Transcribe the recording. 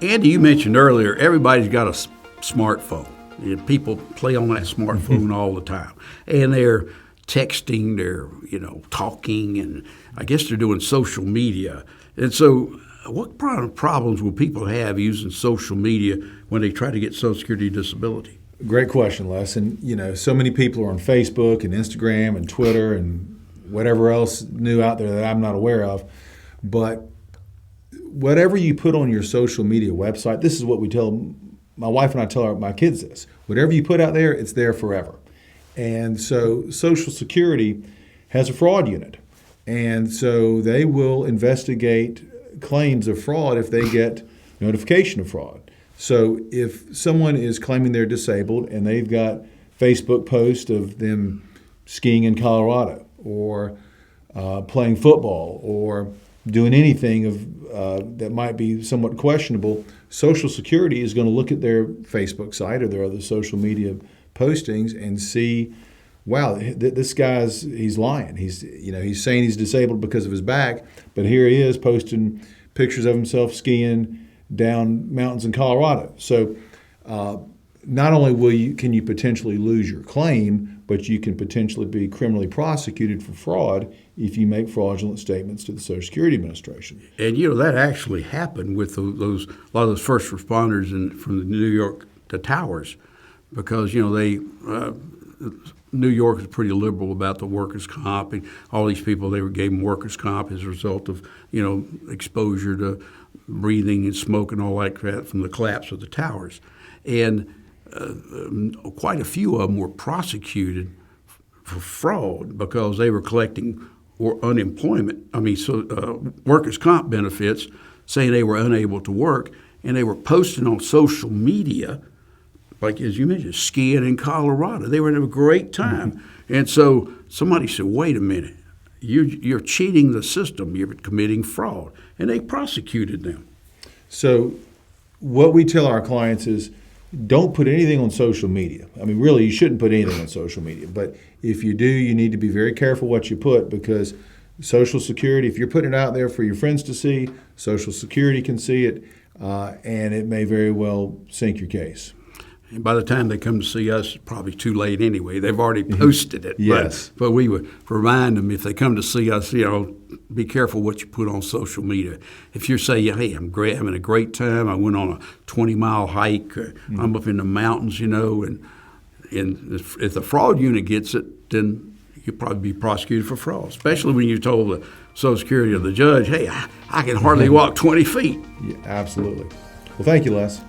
Andy, you mentioned earlier, everybody's got a smartphone. People play on that smartphone all the time. And they're texting, they're, talking, and I guess they're doing social media. And so what problems will people have using social media when they try to get Social Security disability? Great question, Les. And, so many people are on Facebook and Instagram and Twitter and whatever else new out there that I'm not aware of. But whatever you put on your social media website, this is what we tell, my wife and I tell my kids this. Whatever you put out there, it's there forever. And so Social Security has a fraud unit. And so they will investigate claims of fraud if they get notification of fraud. So if someone is claiming they're disabled and they've got Facebook posts of them skiing in Colorado or playing football or doing anything that might be somewhat questionable, Social Security is going to look at their Facebook site or their other social media postings and see, wow, this guy's he's lying. He's saying he's disabled because of his back, but here he is posting pictures of himself skiing down mountains in Colorado. So not only can you potentially lose your claim, but you can potentially be criminally prosecuted for fraud if you make fraudulent statements to the Social Security Administration. And that actually happened with a lot of those first responders from the New York the towers, because New York is pretty liberal about the workers' comp, and all these people gave them workers' comp as a result of exposure to breathing and smoke and all that crap from the collapse of the towers. And quite a few of them were prosecuted for fraud because they were collecting workers' comp benefits, saying they were unable to work, and they were posting on social media, like as you mentioned, skiing in Colorado. They were having a great time. Mm-hmm. And so somebody said, wait a minute, you're cheating the system, you're committing fraud. And they prosecuted them. So what we tell our clients is, don't put anything on social media. I mean, really, you shouldn't put anything on social media. But if you do, you need to be very careful what you put, because Social Security, if you're putting it out there for your friends to see, Social Security can see it, and it may very well sink your case. And by the time they come to see us, it's probably too late anyway. They've already posted it. Yes. But we would remind them, if they come to see us, be careful what you put on social media. If you say, hey, I'm having a great time, I went on a 20-mile hike, I'm up in the mountains, and if the fraud unit gets it, then you'll probably be prosecuted for fraud, especially when you told the Social Security or the judge, hey, I can hardly walk 20 feet. Yeah, absolutely. Well, thank you, Les.